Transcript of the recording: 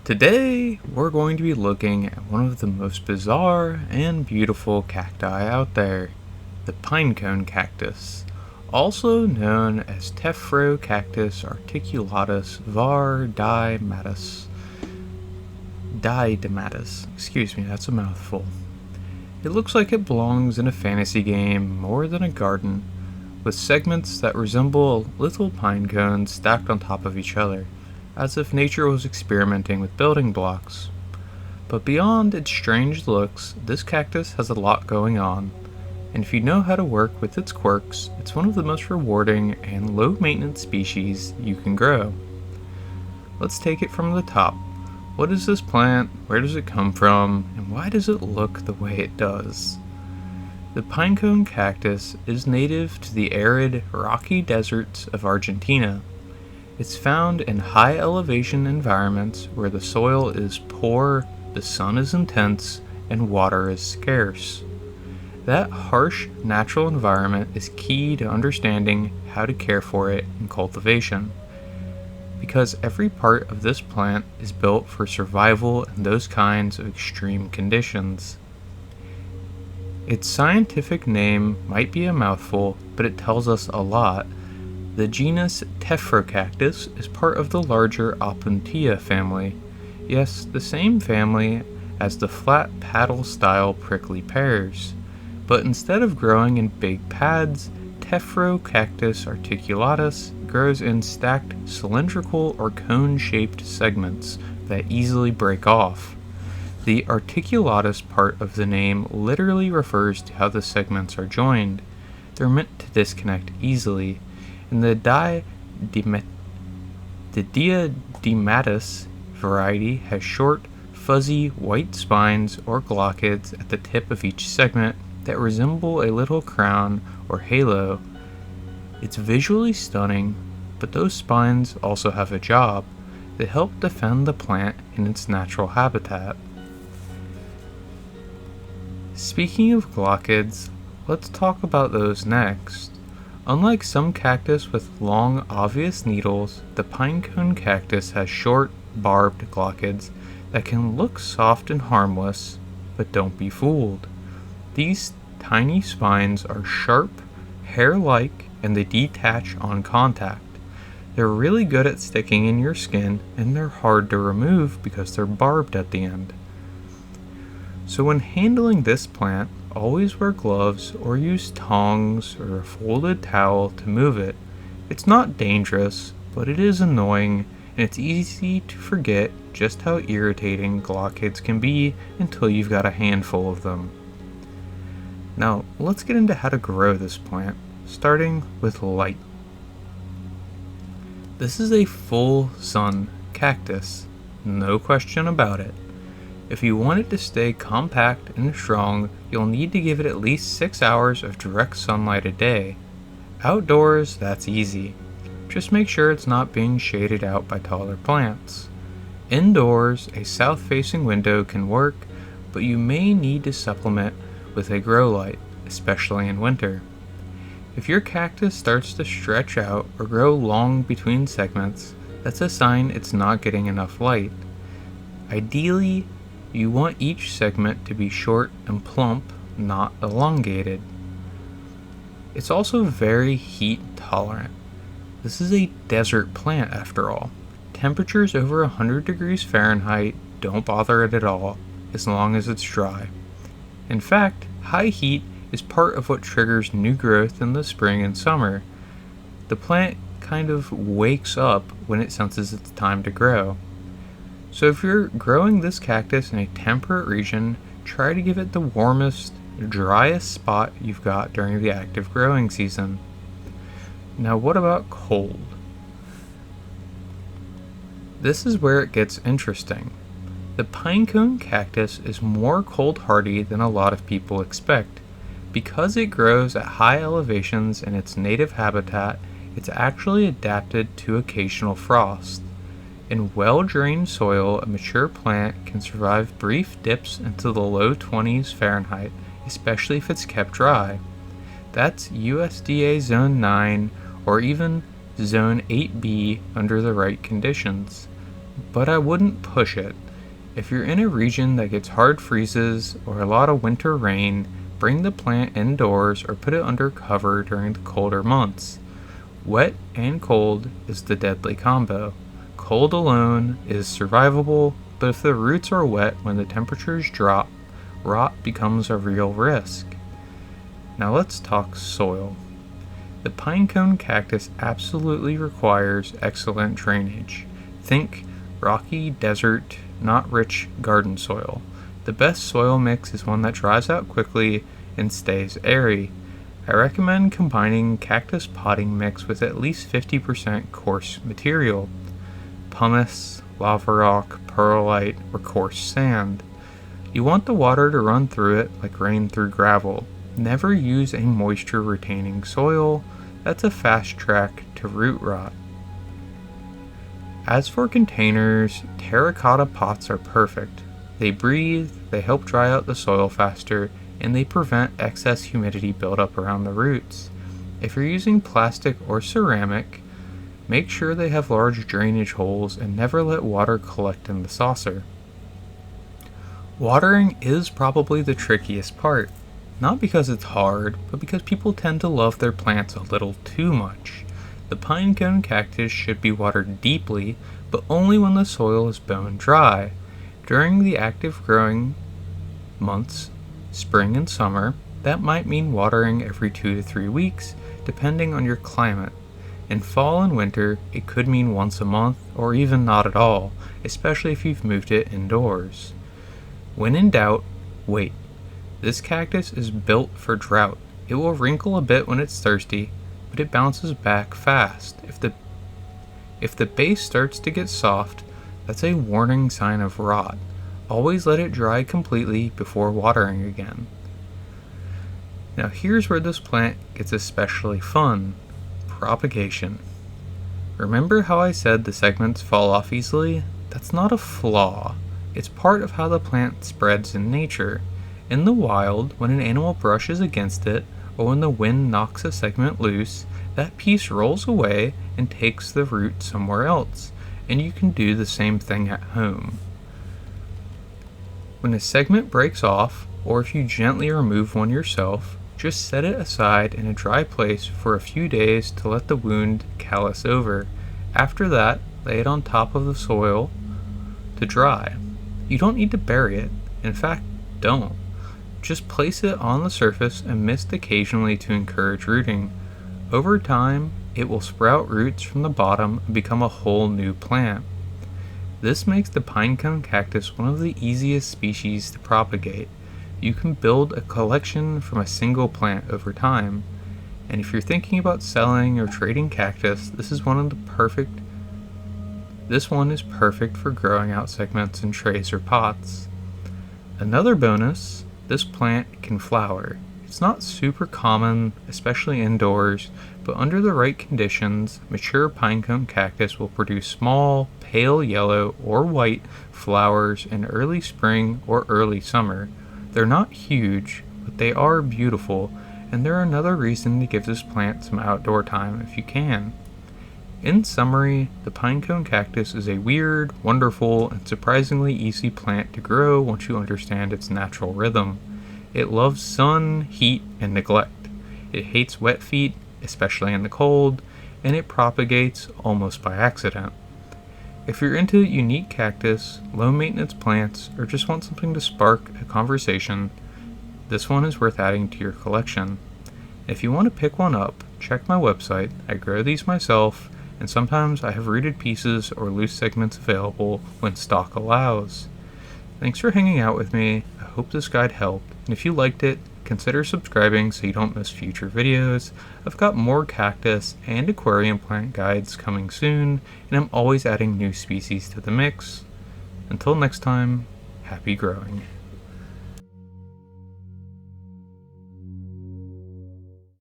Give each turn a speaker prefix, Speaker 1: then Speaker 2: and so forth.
Speaker 1: Today, we're going to be looking at one of the most bizarre and beautiful cacti out there, the Pinecone Cactus, also known as Tephrocactus articulatus var diadematus. Excuse me, that's a mouthful. It looks like it belongs in a fantasy game more than a garden, with segments that resemble little pine cones stacked on top of each other, as if nature was experimenting with building blocks. But beyond its strange looks, this cactus has a lot going on, and if you know how to work with its quirks, it's one of the most rewarding and low-maintenance species you can grow. Let's take it from the top. What is this plant, where does it come from, and why does it look the way it does? The Pinecone cactus is native to the arid, rocky deserts of Argentina. It's found in high elevation environments where the soil is poor, the sun is intense, and water is scarce. That harsh natural environment is key to understanding how to care for it in cultivation, because every part of this plant is built for survival in those kinds of extreme conditions. Its scientific name might be a mouthful, but it tells us a lot. The genus Tephrocactus is part of the larger Opuntia family. Yes, the same family as the flat paddle-style prickly pears. But instead of growing in big pads, Tephrocactus articulatus grows in stacked cylindrical or cone-shaped segments that easily break off. The articulatus part of the name literally refers to how the segments are joined. They're meant to disconnect easily. And the diadematus variety has short, fuzzy white spines or glochids at the tip of each segment that resemble a little crown or halo. It's visually stunning, but those spines also have a job. They help defend the plant in its natural habitat. Speaking of glochids, let's talk about those next. Unlike some cactus with long, obvious needles, the pinecone cactus has short, barbed glochids that can look soft and harmless, but don't be fooled. These tiny spines are sharp, hair-like, and they detach on contact. They're really good at sticking in your skin, and they're hard to remove because they're barbed at the end. So when handling this plant, always wear gloves or use tongs or a folded towel to move it. It's not dangerous, but it is annoying, and it's easy to forget just how irritating glochids can be until you've got a handful of them. Now, let's get into how to grow this plant, starting with light. This is a full sun cactus, no question about it. If you want it to stay compact and strong, you'll need to give it at least 6 hours of direct sunlight a day. Outdoors, that's easy. Just make sure it's not being shaded out by taller plants. Indoors, a south-facing window can work, but you may need to supplement with a grow light, especially in winter. If your cactus starts to stretch out or grow long between segments, that's a sign it's not getting enough light. Ideally, you want each segment to be short and plump, not elongated. It's also very heat tolerant. This is a desert plant after all. Temperatures over 100 degrees Fahrenheit don't bother it at all, as long as it's dry. In fact, high heat is part of what triggers new growth in the spring and summer. The plant kind of wakes up when it senses it's time to grow. So if you're growing this cactus in a temperate region, try to give it the warmest, driest spot you've got during the active growing season. Now what about cold? This is where it gets interesting. The pinecone cactus is more cold hardy than a lot of people expect. Because it grows at high elevations in its native habitat, it's actually adapted to occasional frost. In well-drained soil, a mature plant can survive brief dips into the low 20s Fahrenheit, especially if it's kept dry. That's USDA Zone 9 or even Zone 8B under the right conditions. but I wouldn't push it. If you're in a region that gets hard freezes or a lot of winter rain, bring the plant indoors or put it under cover during the colder months. Wet and cold is the deadly combo. Cold alone is survivable, but if the roots are wet when the temperatures drop, rot becomes a real risk. Now let's talk soil. The pinecone cactus absolutely requires excellent drainage. Think rocky desert, not rich garden soil. The best soil mix is one that dries out quickly and stays airy. I recommend combining cactus potting mix with at least 50% coarse material. Pumice, lava rock, perlite, or coarse sand. You want the water to run through it like rain through gravel. Never use a moisture retaining soil. That's a fast track to root rot. As for containers, terracotta pots are perfect. They breathe, they help dry out the soil faster, and they prevent excess humidity buildup around the roots. If you're using plastic or ceramic, make sure they have large drainage holes and never let water collect in the saucer. Watering is probably the trickiest part. Not because it's hard, but because people tend to love their plants a little too much. The pinecone cactus should be watered deeply, but only when the soil is bone dry. During the active growing months, spring and summer, that might mean watering every 2 to 3 weeks, depending on your climate. In fall and winter, it could mean once a month, or even not at all, especially if you've moved it indoors. When in doubt, wait. This cactus is built for drought. It will wrinkle a bit when it's thirsty, but it bounces back fast. If the base starts to get soft, that's a warning sign of rot. Always let it dry completely before watering again. Now here's where this plant gets especially fun. Propagation. Remember how I said the segments fall off easily? That's not a flaw. It's part of how the plant spreads in nature. In the wild, when an animal brushes against it, or when the wind knocks a segment loose, that piece rolls away and takes the root somewhere else, and you can do the same thing at home. When a segment breaks off, or if you gently remove one yourself, just set it aside in a dry place for a few days to let the wound callus over. After that, lay it on top of the soil to dry. You don't need to bury it. In fact, don't. Just place it on the surface and mist occasionally to encourage rooting. Over time, it will sprout roots from the bottom and become a whole new plant. This makes the pinecone cactus one of the easiest species to propagate. You can build a collection from a single plant over time. And if you're thinking about selling or trading cactus, this one is perfect for growing out segments in trays or pots. Another bonus, this plant can flower. It's not super common, especially indoors, but under the right conditions, mature pinecone cactus will produce small, pale yellow or white flowers in early spring or early summer. They're not huge, but they are beautiful, and they're another reason to give this plant some outdoor time if you can. In summary, the pinecone cactus is a weird, wonderful, and surprisingly easy plant to grow once you understand its natural rhythm. It loves sun, heat, and neglect. It hates wet feet, especially in the cold, and it propagates almost by accident. If you're into unique cactus, low maintenance plants, or just want something to spark a conversation, this one is worth adding to your collection. If you want to pick one up, check my website. I grow these myself, and sometimes I have rooted pieces or loose segments available when stock allows. Thanks for hanging out with me. I hope this guide helped, and if you liked it, consider subscribing so you don't miss future videos. I've got more cactus and aquarium plant guides coming soon, and I'm always adding new species to the mix. Until next time, happy growing.